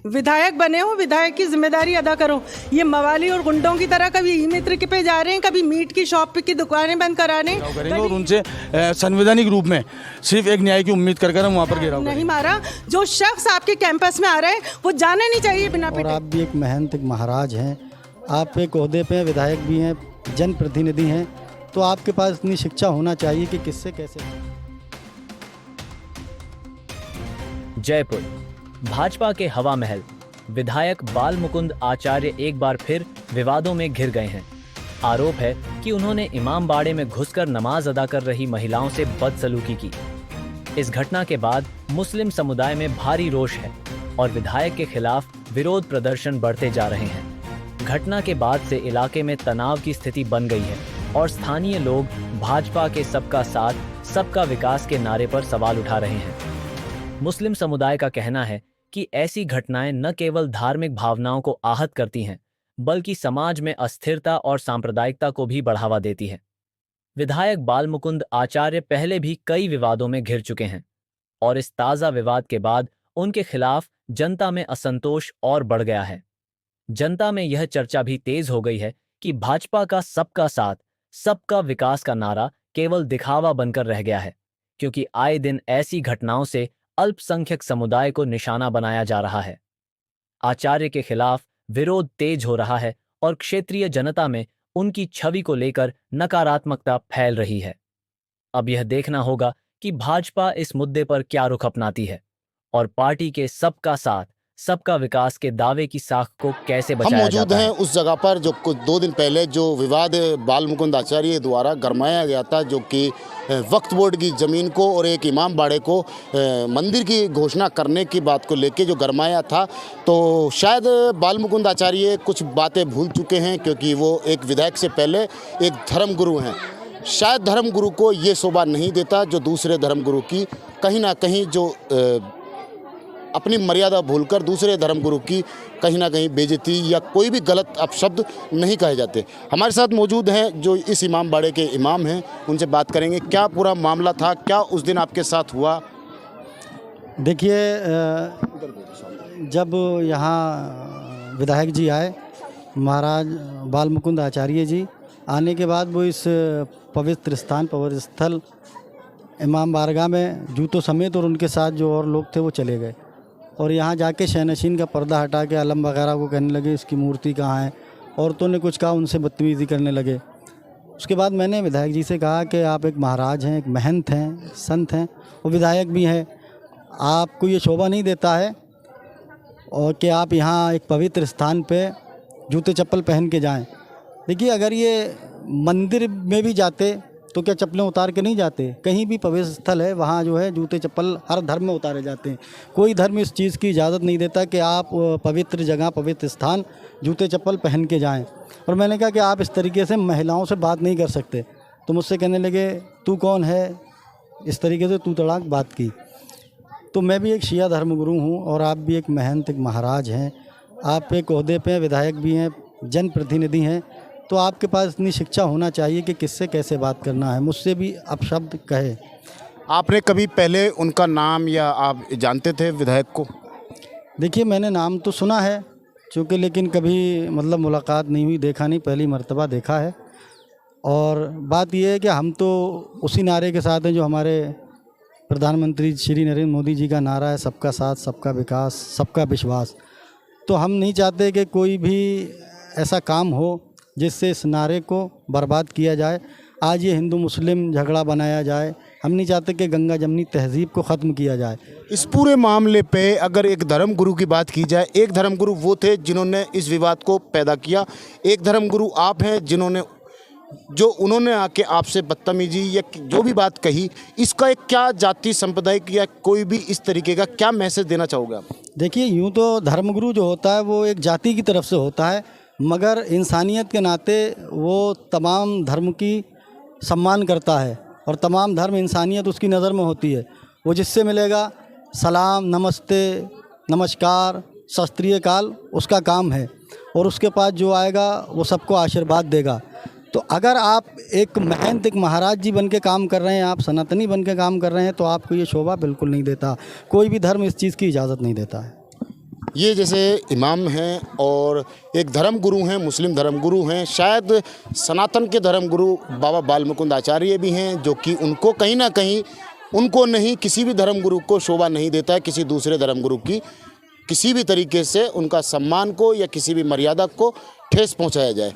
विधायक बने हो, विधायक की जिम्मेदारी अदा करो। ये मवाली और गुंडों की तरह कभी ई मित्र के पे जा रहे हैं, कभी मीट की शॉप की दुकानें बंद करा रहे हैं और उनसे संवैधानिक रूप में सिर्फ एक न्याय की उम्मीद कर हम वहाँ पर घेराव नहीं मारा। जो शख्स आपके कैंपस में आ रहे हैं वो जाने नहीं चाहिए बिना और पिटे। आप भी एक महंत, एक महाराज हैं, आप एक ओहदे पे विधायक भी हैं, जनप्रतिनिधि हैं, तो आपके पास इतनी शिक्षा होना चाहिए कि किससे कैसे। जयपुर भाजपा के हवा महल विधायक बाल मुकुंद आचार्य एक बार फिर विवादों में घिर गए हैं। आरोप है कि उन्होंने इमाम बाड़े में घुसकर नमाज अदा कर रही महिलाओं से बदसलूकी की। इस घटना के बाद मुस्लिम समुदाय में भारी रोष है और विधायक के खिलाफ विरोध प्रदर्शन बढ़ते जा रहे हैं। घटना के बाद से इलाके में तनाव की स्थिति बन गई है और स्थानीय लोग भाजपा के सबका साथ, सबका विकास के नारे पर सवाल उठा रहे हैं। मुस्लिम समुदाय का कहना है कि ऐसी घटनाएं न केवल धार्मिक भावनाओं को आहत करती हैं, बल्कि समाज में अस्थिरता और सांप्रदायिकता को भी बढ़ावा देती है। विधायक बाल मुकुंद आचार्य पहले भी कई विवादों में घिर चुके हैं और इस ताज़ा विवाद के बाद उनके खिलाफ जनता में असंतोष और बढ़ गया है। जनता में यह चर्चा भी तेज हो गई है कि भाजपा का सबका साथ, सबका विकास का नारा केवल दिखावा बनकर रह गया है, क्योंकि आए दिन ऐसी घटनाओं से अल्पसंख्यक समुदाय को निशाना बनाया जा रहा है। आचार्य के खिलाफ विरोध तेज हो रहा है और क्षेत्रीय जनता में उनकी छवि को लेकर नकारात्मकता फैल रही है। अब यह देखना होगा कि भाजपा इस मुद्दे पर क्या रुख अपनाती है और पार्टी के सबका साथ, सबका विकास के दावे की साख को कैसे बचाया जाता है। हम मौजूद हैं उस जगह पर जो कुछ 2 दिन पहले जो विवाद बाल मुकुंद आचार्य द्वारा गरमाया गया था, जो कि वक्फ बोर्ड की ज़मीन को और एक इमाम बाड़े को मंदिर की घोषणा करने की बात को लेके जो गरमाया था। तो शायद बाल मुकुंद आचार्य कुछ बातें भूल चुके हैं, क्योंकि वो एक विधायक से पहले एक धर्मगुरु हैं। शायद धर्मगुरु को ये शोभा नहीं देता जो दूसरे धर्मगुरु की कहीं ना कहीं जो अपनी मर्यादा भूलकर दूसरे धर्मगुरु की कहीं ना कहीं बेइज्जती या कोई भी गलत अपशब्द नहीं कहे जाते। हमारे साथ मौजूद हैं जो इस इमाम बाड़े के इमाम हैं, उनसे बात करेंगे क्या पूरा मामला था, क्या उस दिन आपके साथ हुआ। देखिए, जब यहाँ विधायक जी आए, महाराज बाल मुकुंद आचार्य जी आने के बाद वो इस पवित्र स्थान, पवित्र स्थल इमाम बारगाह में जूतों समेत और उनके साथ जो और लोग थे वो चले गए और यहाँ जाके शहनशीन का पर्दा हटा के आलम वगैरह को कहने लगे इसकी मूर्ति कहाँ है। औरतों ने कुछ कहा, उनसे बदतमीज़ी करने लगे। उसके बाद मैंने विधायक जी से कहा कि आप एक महाराज हैं, एक महंत हैं, संत हैं और विधायक भी हैं, आपको ये शोभा नहीं देता है और कि आप यहाँ एक पवित्र स्थान पे जूते चप्पल पहन के जाएं। देखिए, अगर ये मंदिर में भी जाते तो क्या चप्पलें उतार के नहीं जाते? कहीं भी पवित्र स्थल है वहाँ जो है जूते चप्पल हर धर्म में उतारे जाते हैं। कोई धर्म इस चीज़ की इजाज़त नहीं देता कि आप पवित्र जगह, पवित्र स्थान जूते चप्पल पहन के जाएं। और मैंने कहा कि आप इस तरीके से महिलाओं से बात नहीं कर सकते। तो मुझसे कहने लगे तू कौन है, इस तरीके से तू तड़ाक बात की। तो मैं भी एक शिया धर्मगुरु हूँ और आप भी एक महंत, एक महाराज हैं, आप एक ओहदे पे विधायक भी हैं, जनप्रतिनिधि हैं, तो आपके पास इतनी शिक्षा होना चाहिए कि किससे कैसे बात करना है। मुझसे भी अपशब्द कहे। आपने कभी पहले उनका नाम या आप जानते थे विधायक को? देखिए, मैंने नाम तो सुना है चूँकि, लेकिन कभी मतलब मुलाकात नहीं हुई, देखा नहीं, पहली मर्तबा देखा है। और बात यह है कि हम तो उसी नारे के साथ हैं जो हमारे प्रधानमंत्री श्री नरेंद्र मोदी जी का नारा है, सबका साथ, सबका विकास, सबका विश्वास। तो हम नहीं चाहते कि कोई भी ऐसा काम हो जिससे इस नारे को बर्बाद किया जाए। आज ये हिंदू मुस्लिम झगड़ा बनाया जाए, हम नहीं चाहते कि गंगा जमनी तहज़ीब को ख़त्म किया जाए। इस पूरे मामले पे अगर एक धर्मगुरु की बात की जाए, एक धर्मगुरु वो थे जिन्होंने इस विवाद को पैदा किया, एक धर्मगुरु आप हैं जिन्होंने उन्होंने आके आपसे बदतमीजी या जो भी बात कही, इसका एक क्या जाति संप्रदायिक या कोई भी इस तरीके का क्या मैसेज देना चाहोगे आप? देखिए, यूँ तो धर्मगुरु जो होता है वो एक जाति की तरफ से होता है, मगर इंसानियत के नाते वो तमाम धर्म की सम्मान करता है और तमाम धर्म इंसानियत उसकी नज़र में होती है। वो जिससे मिलेगा सलाम, नमस्ते, नमस्कार, सत श्री अकाल उसका काम है और उसके पास जो आएगा वो सबको आशीर्वाद देगा। तो अगर आप एक महंत, एक महाराज जी बन के काम कर रहे हैं, आप सनातनी बन के काम कर रहे हैं, तो आपको ये शोभा बिल्कुल नहीं देता। कोई भी धर्म इस चीज़ की इजाज़त नहीं देता है। ये जैसे इमाम हैं और एक धर्म गुरु हैं, मुस्लिम धर्म गुरु हैं, शायद सनातन के धर्म गुरु बाबा बाल मुकुंद आचार्य भी हैं, जो कि उनको कहीं ना कहीं उनको नहीं, किसी भी धर्म गुरु को शोभा नहीं देता है किसी दूसरे धर्म गुरु की किसी भी तरीके से उनका सम्मान को या किसी भी मर्यादा को ठेस पहुंचाया जाए।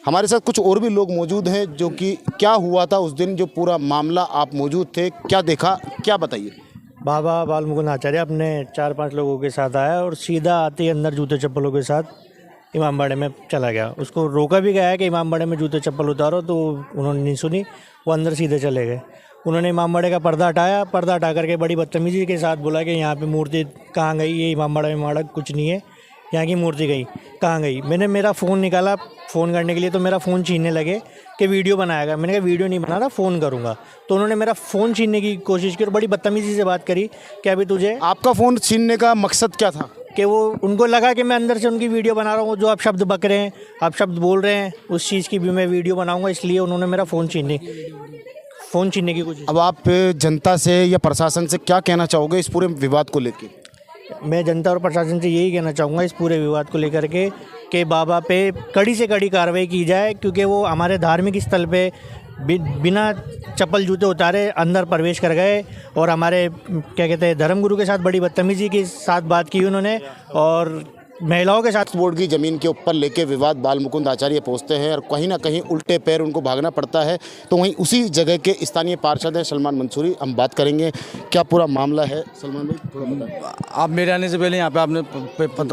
हमारे साथ कुछ और भी लोग मौजूद हैं जो कि क्या हुआ था उस दिन, जो पूरा मामला आप मौजूद थे, क्या देखा, क्या बताइए। बाबा बाल मुकुंद आचार्य अपने 4-5 लोगों के साथ आया और सीधा आते ही अंदर जूते चप्पलों के साथ इमामबाड़े में चला गया। उसको रोका भी गया है कि इमामबाड़े में जूते चप्पल उतारो, तो उन्होंने नहीं सुनी, वो अंदर सीधे चले गए। उन्होंने इमामबाड़े का पर्दा हटाया, पर्दा हटा करके बड़ी बदतमीजी के साथ बोला कि यहाँ पे मूर्ति कहाँ गई, ये इमामबाड़े में माड़ा कुछ नहीं है, यहाँ की मूर्ति गई कहाँ गई। मैंने मेरा फ़ोन निकाला फ़ोन करने के लिए, तो मेरा फ़ोन छीनने लगे कि वीडियो बनाएगा। मैंने कहा वीडियो नहीं बना रहा, फ़ोन करूँगा। तो उन्होंने मेरा फ़ोन छीनने की कोशिश की और बड़ी बदतमीजी से बात करी कि अभी तुझे, आपका फ़ोन छीनने का मकसद क्या था? कि वो उनको लगा कि मैं अंदर से उनकी वीडियो बना रहा हूँ, जो आप शब्द बक रहे हैं, आप शब्द बोल रहे हैं, उस चीज़ की भी मैं वीडियो बनाऊँगा, इसलिए उन्होंने मेरा फ़ोन छीनने की कोशिश। अब आप जनता से या प्रशासन से क्या कहना चाहोगे इस पूरे विवाद को लेकर? मैं जनता और प्रशासन से यही कहना चाहूँगा इस पूरे विवाद को लेकर के कि बाबा पे कड़ी से कड़ी कार्रवाई की जाए, क्योंकि वो हमारे धार्मिक स्थल पे बिना चप्पल जूते उतारे अंदर प्रवेश कर गए और हमारे क्या कहते हैं धर्मगुरु के साथ बड़ी बदतमीजी के साथ बात की उन्होंने और महिलाओं के साथ। बोर्ड की ज़मीन के ऊपर लेके विवाद बाल मुकुंद आचार्य पहुंचते हैं और कहीं ना कहीं उल्टे पैर उनको भागना पड़ता है। तो वहीं उसी जगह के स्थानीय पार्षद हैं सलमान मंसूरी, हम बात करेंगे क्या पूरा मामला है। सलमान भाई थोड़ा बताएं। आप मेरे आने से पहले यहाँ पे आपने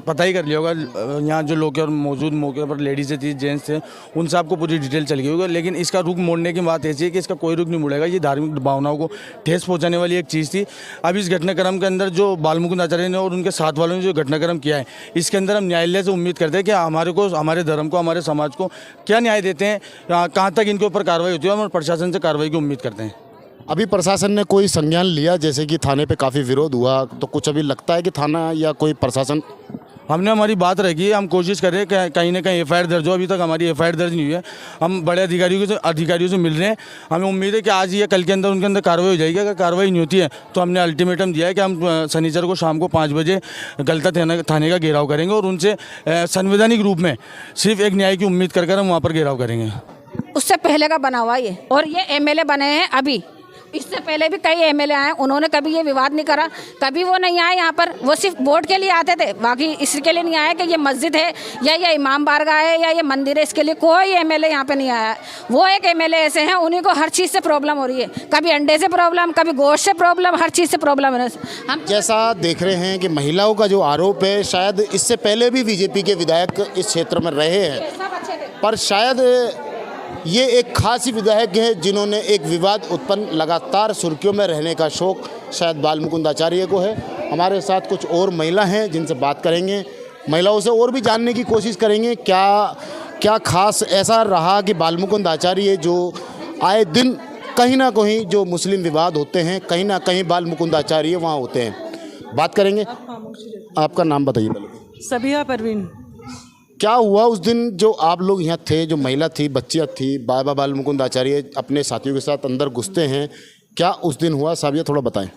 पता ही कर लिया होगा, यहाँ जो लोग मौजूद मौके पर लेडीज़ें थी, जेंट्स थे, उनसे आपको पूरी डिटेल चल गई होगी। लेकिन इसका रुख मोड़ने की बात ऐसी है कि इसका कोई रुख नहीं मुड़ेगा। ये धार्मिक भावनाओं को ठेस पहुँचाने वाली एक चीज़ थी। अब इस घटनाक्रम के अंदर जो बाल मुकुंद आचार्य ने और उनके साथ वालों ने जो घटनाक्रम किया है, इसके अंदर हम न्यायालय से उम्मीद करते हैं कि हमारे धर्म को, हमारे समाज को क्या न्याय देते हैं, कहाँ तक इनके ऊपर कार्रवाई होती है। हम प्रशासन से कार्रवाई की उम्मीद करते हैं। अभी प्रशासन ने कोई संज्ञान लिया, जैसे कि थाने पे काफ़ी विरोध हुआ, तो कुछ अभी लगता है कि थाना या कोई प्रशासन? हमने हमारी बात रखी है, हम कोशिश कर रहे हैं कि कहीं ना कहीं एफआईआर दर्ज हो। अभी तक हमारी एफआईआर दर्ज नहीं हुई है। हम बड़े अधिकारियों से मिल रहे हैं। हमें उम्मीद है कि आज या कल के अंदर उनके अंदर कार्रवाई हो जाएगी। अगर कार्रवाई नहीं होती है तो हमने अल्टीमेटम दिया है कि हम शनिवार को शाम को 5 बजे गलता थाने का घेराव करेंगे और उनसे संवैधानिक रूप में सिर्फ एक न्याय की उम्मीद कर हम वहाँ पर घेराव करेंगे। उससे पहले का बना हुआ ये, और ये एमएलए बने हैं अभी, इससे पहले भी कई एमएलए आए, उन्होंने कभी ये विवाद नहीं करा, कभी वो नहीं आए यहाँ पर। वो सिर्फ वोट के लिए आते थे, बाकी इसके लिए नहीं आए कि ये मस्जिद है या ये इमाम बारगाह है या ये मंदिर है, इसके लिए कोई एमएलए यहाँ पे नहीं आया। वो एक एमएलए ऐसे हैं, उन्हीं को हर चीज़ से प्रॉब्लम हो रही है, कभी अंडे से प्रॉब्लम, कभी गोश्त से प्रॉब्लम, हर चीज़ से प्रॉब्लम है। हम जैसा देख रहे हैं कि महिलाओं का जो आरोप है, शायद इससे पहले भी बीजेपी के विधायक इस क्षेत्र में रहे हैं, पर शायद ये एक खास ही विधायक है जिन्होंने एक विवाद उत्पन्न, लगातार सुर्खियों में रहने का शौक शायद बाल मुकुंद आचार्य को है। हमारे साथ कुछ और महिला हैं जिनसे बात करेंगे, महिलाओं से और भी जानने की कोशिश करेंगे क्या खास ऐसा रहा कि बाल मुकुंद आचार्य जो आए दिन कहीं ना कहीं जो मुस्लिम विवाद होते हैं, कहीं ना कहीं बाल मुकुंद आचार्य वहाँ होते हैं। बात करेंगे। आपका नाम बताइए पहले। सबिया परवीन। क्या हुआ उस दिन जो आप लोग यहाँ थे, जो महिला थी, बच्चियाँ थी, बाबा बाल मुकुंद आचार्य अपने साथियों के साथ अंदर घुसते हैं, क्या उस दिन हुआ? साबिया थोड़ा बताएं।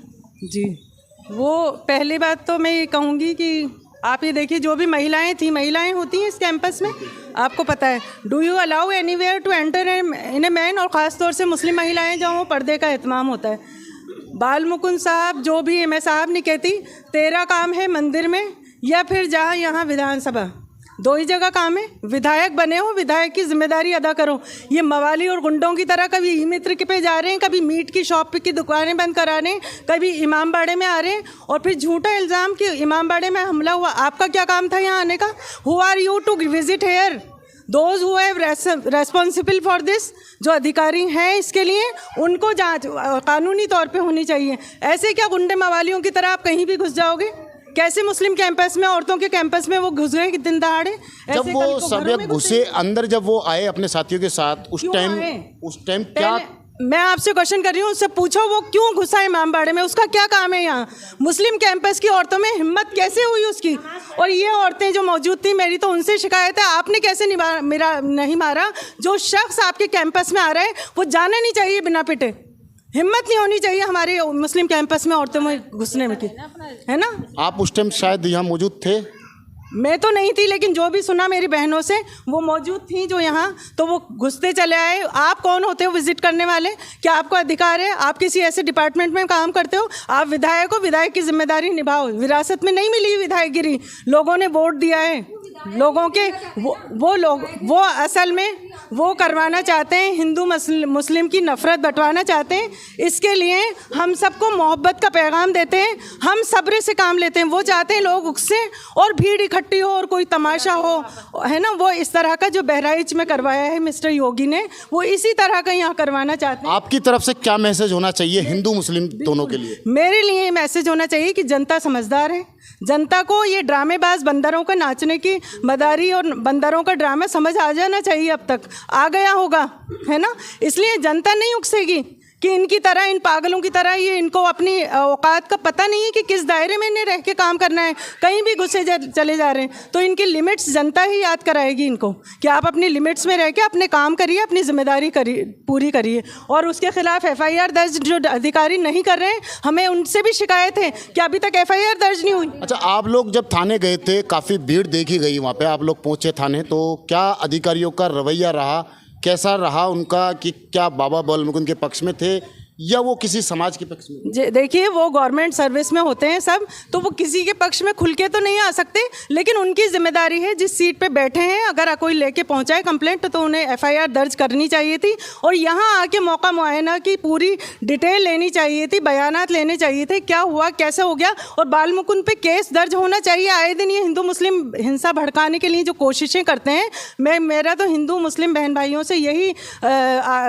जी, वो पहली बात तो मैं ये कहूँगी कि आप ये देखिए, जो भी महिलाएं होती हैं इस कैंपस में, आपको पता है, do you allow anywhere to enter in a man, और ख़ास तौर से मुस्लिम महिलाएं जहाँ पर्दे का एहतमाम होता है। बाल मुकुंद साहब जो भी है, मैं साहब नहीं कहती, तेरा काम है मंदिर में या फिर जहाँ यहाँ विधानसभा, 2 ही जगह काम है। विधायक बने हो, विधायक की जिम्मेदारी अदा करो। ये मवाली और गुंडों की तरह कभी ई मित्र के पे जा रहे हैं, कभी मीट की शॉप की दुकानें बंद करा रहे हैं, कभी इमामबाड़े में आ रहे हैं और फिर झूठा इल्ज़ाम कि इमामबाड़े में हमला हुआ। आपका क्या काम था यहाँ आने का? Who are you to visit here? Those who have responsible for this, जो अधिकारी हैं इसके लिए, उनको जांच कानूनी तौर पे होनी चाहिए। ऐसे क्या गुंडे मवालियों की तरह आप कहीं भी घुस जाओगे? कैसे मुस्लिम कैंपस में, औरतों के कैंपस में वो घुस गए दिन दहाड़े? जब वो सब घुसे अंदर, जब वो आए अपने साथियों के साथ, उस टाइम क्या? मैं आपसे क्वेश्चन कर रही हूँ, उससे पूछो वो क्यों घुसा इमामबाड़े में, उसका क्या काम है यहाँ? मुस्लिम कैंपस की औरतों में हिम्मत कैसे हुई उसकी? और ये औरतें जो मौजूद थी, मेरी तो उनसे शिकायत है, आपने कैसे मेरा नहीं मारा? जो शख्स आपके कैंपस में आ रहा है वो जाना नहीं चाहिए बिना पिटे। हिम्मत नहीं होनी चाहिए हमारे मुस्लिम कैंपस में औरतों में घुसने में की, है ना? आप उस टाइम शायद यहाँ मौजूद थे? मैं तो नहीं थी, लेकिन जो भी सुना मेरी बहनों से, वो मौजूद थी जो यहाँ, तो वो घुसते चले आए। आप कौन होते हो विजिट करने वाले? क्या आपको अधिकार है? आप किसी ऐसे डिपार्टमेंट में काम करते हो? आप विधायक हो, विधायक की जिम्मेदारी निभाओ। विरासत में नहीं मिली विधायकगिरी, लोगों ने वोट दिया है। लोगों के वो लोग वो असल में वो करवाना चाहते हैं, हिंदू मुस्लिम की नफ़रत बंटवाना चाहते हैं। इसके लिए हम सबको मोहब्बत का पैगाम देते हैं, हम सब्र से काम लेते हैं। वो चाहते हैं लोग उकसे और भीड़ इकट्ठी हो और कोई तमाशा हो, है ना। वो इस तरह का जो बहराइच में करवाया है मिस्टर योगी ने, वो इसी तरह का यहाँ करवाना चाहते हैं। आपकी तरफ से क्या मैसेज होना चाहिए हिंदू मुस्लिम दोनों के लिए? मेरे लिए मैसेज होना चाहिए कि जनता समझदार है। जनता को ये ड्रामेबाज बंदरों का नाचने की मदारी और बंदरों का ड्रामा समझ आ जाना चाहिए। अब तक आ गया होगा, है ना। इसलिए जनता नहीं उकसेगी कि इनकी तरह, इन पागलों की तरह ये इनको अपनी औकात का पता नहीं है कि किस दायरे में इन्हें रह के काम करना है, कहीं भी घुसे चले जा रहे हैं। तो इनकी लिमिट्स जनता ही याद कराएगी इनको कि आप अपनी लिमिट्स में रह के अपने काम करिए, अपनी जिम्मेदारी पूरी करिए। और उसके खिलाफ FIR दर्ज जो अधिकारी नहीं कर रहे हैं, हमें उनसे भी शिकायत है कि अभी तक FIR दर्ज नहीं हुई। अच्छा, आप लोग जब थाने गए थे, काफ़ी भीड़ देखी गई वहाँ पे, आप लोग पहुँचे थाने, तो क्या अधिकारियों का रवैया रहा, कैसा रहा उनका? कि क्या बाबा बाल मुकुंद के पक्ष में थे या वो किसी समाज के पक्ष में? देखिए, वो गवर्नमेंट सर्विस में होते हैं सब, तो वो किसी के पक्ष में खुल के तो नहीं आ सकते, लेकिन उनकी जिम्मेदारी है, जिस सीट पे बैठे हैं, अगर कोई लेके पहुंचाए कंप्लेंट तो उन्हें FIR दर्ज करनी चाहिए थी और यहाँ आके मौका मुआयना की पूरी डिटेल लेनी चाहिए थी, बयानात लेने चाहिए थे, क्या हुआ, कैसे हो गया। और बाल मुकुंद पे केस दर्ज होना चाहिए। आए दिन ये हिंदू मुस्लिम हिंसा भड़काने के लिए जो कोशिशें करते हैं, मेरा तो हिंदू मुस्लिम बहन भाइयों से यही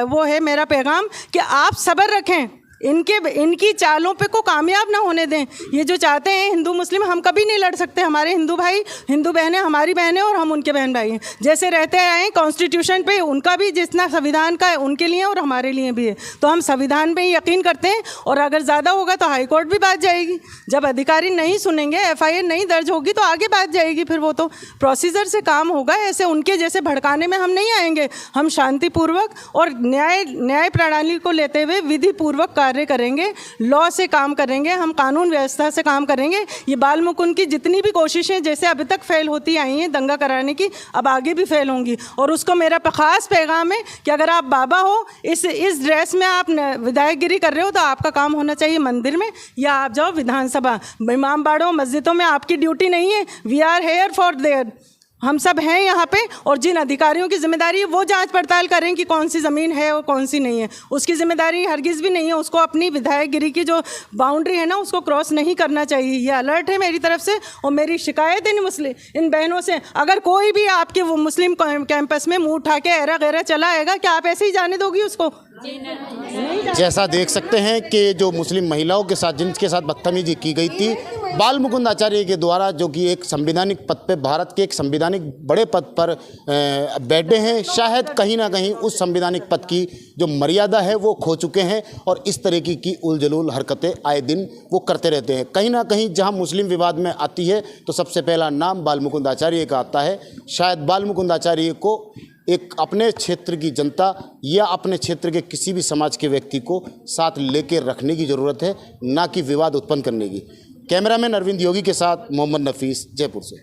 वो है मेरा पैगाम कि आप सब्र रखें, इनकी चालों पे को कामयाब ना होने दें। ये जो चाहते हैं हिंदू मुस्लिम, हम कभी नहीं लड़ सकते। हमारे हिंदू भाई, हिंदू बहनें हमारी बहनें और हम उनके बहन भाई हैं। जैसे रहते आए कॉन्स्टिट्यूशन पे, उनका भी जितना संविधान का है उनके लिए और हमारे लिए भी है। तो हम संविधान पे ही यकीन करते हैं और अगर ज़्यादा होगा तो हाई कोर्ट भी बात जाएगी। जब अधिकारी नहीं सुनेंगे, FIR नहीं दर्ज होगी तो आगे बात जाएगी। फिर वो तो प्रोसीजर से काम होगा। ऐसे उनके जैसे भड़काने में हम नहीं आएंगे। हम शांतिपूर्वक और न्याय प्रणाली को लेते हुए विधिपूर्वक कार्य करेंगे, लॉ से काम करेंगे, हम कानून व्यवस्था से काम करेंगे। ये बाल मुकुंद की जितनी भी कोशिशें जैसे अभी तक फेल होती आई हैं दंगा कराने की, अब आगे भी फेल होंगी। और उसको मेरा खास पैगाम है कि अगर आप बाबा हो, इस ड्रेस में आप विधायकगिरी कर रहे हो, तो आपका काम होना चाहिए मंदिर में या आप जाओ विधानसभा। इमाम बाड़ों मस्जिदों में आपकी ड्यूटी नहीं है। We are here for there, हम सब हैं यहाँ पे। और जिन अधिकारियों की जिम्मेदारी है वो जांच पड़ताल करें कि कौन सी ज़मीन है और कौन सी नहीं है। उसकी जिम्मेदारी हरगिज़ भी नहीं है। उसको अपनी विधायकगिरी की जो बाउंड्री है ना, उसको क्रॉस नहीं करना चाहिए। ये अलर्ट है मेरी तरफ से और मेरी शिकायत है इन बहनों से। अगर कोई भी आपके वो मुस्लिम कैंपस में मुँह उठा के ऐरा गैरा चला आएगा, क्या आप ऐसे ही जाने दोगी उसको? जैसा देख सकते हैं कि जो मुस्लिम महिलाओं के साथ जिनके साथ बदतमीजी की गई थी बाल मुकुंद आचार्य के द्वारा, जो कि एक संवैधानिक पद पे, भारत के एक संवैधानिक बड़े पद पर बैठे हैं, शायद कहीं ना कहीं उस संवैधानिक पद की जो मर्यादा है वो खो चुके हैं और इस तरीके की उलझुल हरकतें आए दिन वो करते रहते हैं। कहीं ना कहीं जहां मुस्लिम विवाद में आती है तो सबसे पहला नाम बाल मुकुंद आचार्य का आता है। शायद बाल मुकुंद आचार्य को एक अपने क्षेत्र की जनता या अपने क्षेत्र के किसी भी समाज के व्यक्ति को साथ लेकर रखने की ज़रूरत है, ना कि विवाद उत्पन्न करने की। कैमरामैन अरविंद योगी के साथ मोहम्मद नफीस, जयपुर से।